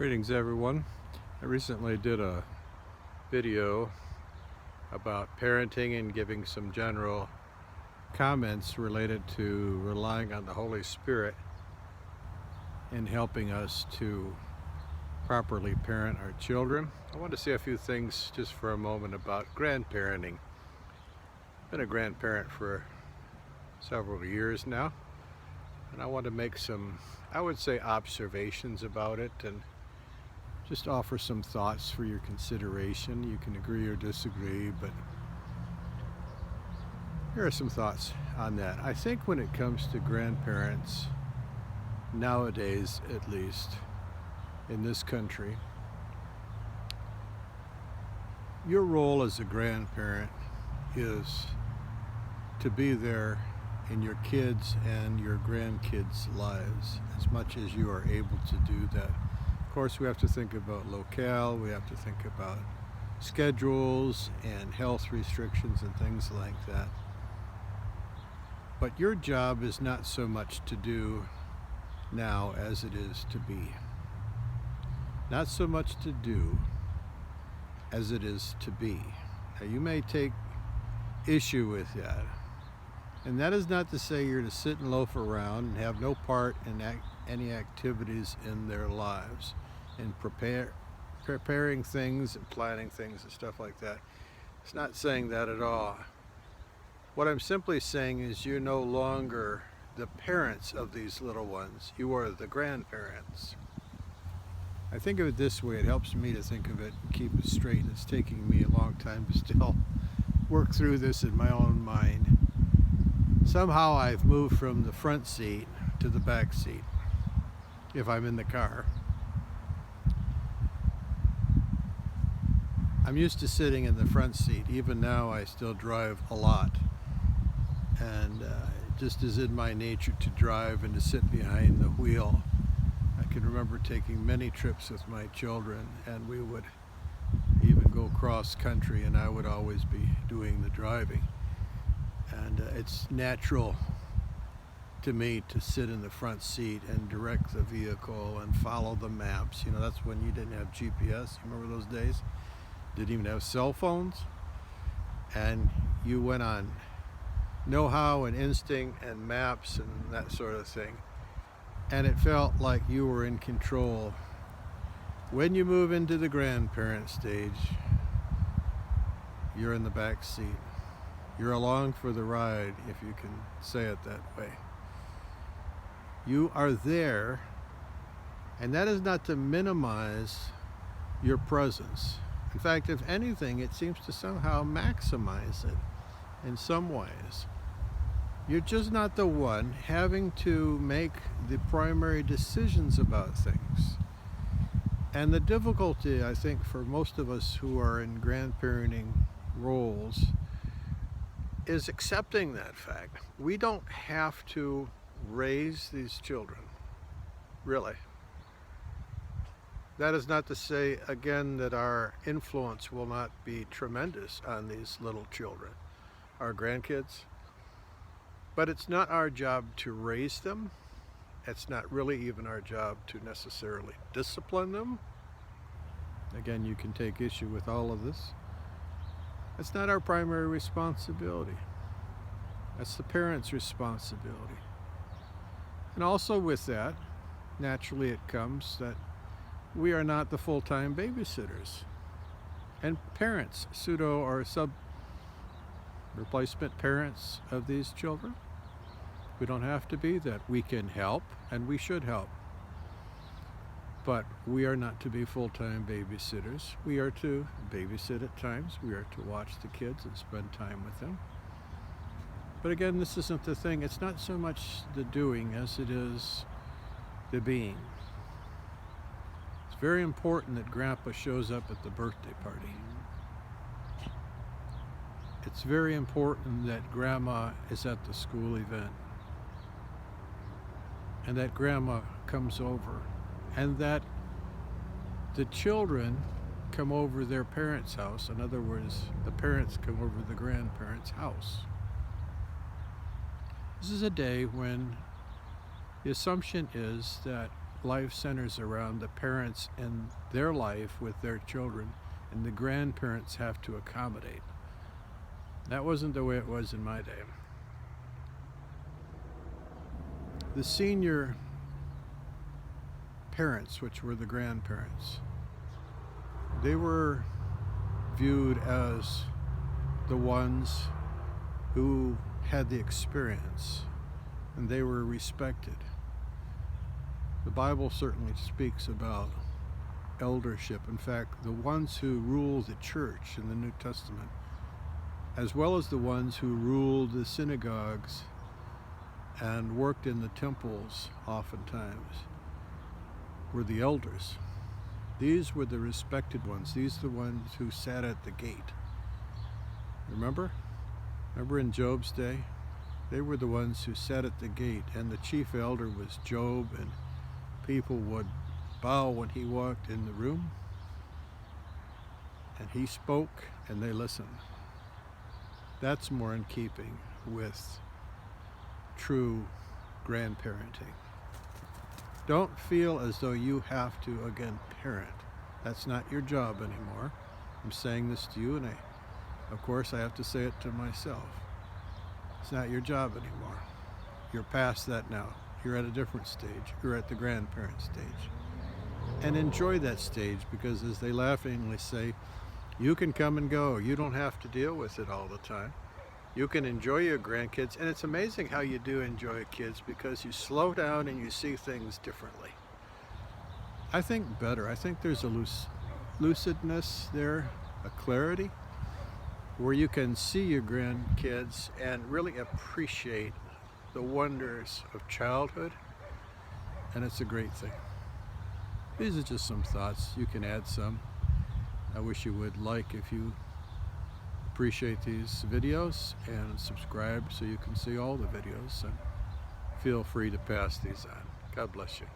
Greetings everyone. I recently did a video about parenting and giving some general comments related to relying on the Holy Spirit in helping us to properly parent our children. I want to say a few things just for a moment about grandparenting. I've been a grandparent for several years now, and I want to make some, I would say, observations about it and just offer some thoughts for your consideration. You can agree or disagree, but here are some thoughts on that. I think when it comes to grandparents, nowadays at least, in this country, your role as a grandparent is to be there in your kids and your grandkids' lives as much as you are able to do that. Of course, we have to think about locale, we have to think about schedules and health restrictions and things like that. But your job is not so much to do now as it is to be. Not so much to do as it is to be. Now, you may take issue with that. And that is not to say you're to sit and loaf around and have no part in any activities in their lives, in preparing things and planning things and stuff like that. It's not saying that at all. What I'm simply saying is you're no longer the parents of these little ones. You are the grandparents. I think of it this way. It helps me to think of it and keep it straight. It's taking me a long time to still work through this in my own mind. Somehow I've moved from the front seat to the back seat if I'm in the car. I'm used to sitting in the front seat. Even now I still drive a lot, and it just is in my nature to drive and to sit behind the wheel. I can remember taking many trips with my children, and we would even go cross country and I would always be doing the driving. And it's natural to me to sit in the front seat and direct the vehicle and follow the maps. You know, that's when you didn't have GPS. You remember those days? Didn't even have cell phones. And you went on know-how and instinct and maps and that sort of thing. And it felt like you were in control. When you move into the grandparent stage, you're in the back seat. You're along for the ride, if you can say it that way. You are there, and that is not to minimize your presence. In fact, if anything, it seems to somehow maximize it in some ways. You're just not the one having to make the primary decisions about things. And the difficulty, I think, for most of us who are in grandparenting roles is accepting that fact. We don't have to raise these children, really. That is not to say, again, that our influence will not be tremendous on these little children, our grandkids. But it's not our job to raise them. It's not really even our job to necessarily discipline them. Again, you can take issue with all of this. It's not our primary responsibility. That's the parents' responsibility. And also with that, naturally it comes that we are not the full-time babysitters. And parents, pseudo or sub-replacement parents of these children, we don't have to be that. We can help, and we should help. But we are not to be full-time babysitters. We are to babysit at times. We are to watch the kids and spend time with them. But again, this isn't the thing. It's not so much the doing as it is the being. It's very important that Grandpa shows up at the birthday party. It's very important that Grandma is at the school event, and that Grandma comes over, and that the children come over their parents' house. In other words, the parents come over the grandparents' house. This is a day when the assumption is that life centers around the parents and their life with their children, and the grandparents have to accommodate. That wasn't the way it was in my day. The senior parents, which were the grandparents, they were viewed as the ones who had the experience, and they were respected. The Bible certainly speaks about eldership. In fact, the ones who rule the church in the New Testament, as well as the ones who ruled the synagogues and worked in the temples oftentimes, were the elders. These were the respected ones. These are the ones who sat at the gate. Remember? Remember in Job's day? They were the ones who sat at the gate, and the chief elder was Job, and people would bow when he walked in the room, and he spoke, and they listened. That's more in keeping with true grandparenting. Don't feel as though you have to, again, parent. That's not your job anymore. I'm saying this to you, and of course I have to say it to myself. It's not your job anymore. You're past that now. You're at a different stage. You're at the grandparent stage. And enjoy that stage, because as they laughingly say, you can come and go. You don't have to deal with it all the time. You can enjoy your grandkids, and it's amazing how you do enjoy kids, because you slow down and you see things differently. I think better. I think there's a lucidness there, a clarity, where you can see your grandkids and really appreciate the wonders of childhood, and it's a great thing. These are just some thoughts. You can add some. I wish you would like, if you appreciate these videos, and subscribe so you can see all the videos, and feel free to pass these on. God bless you.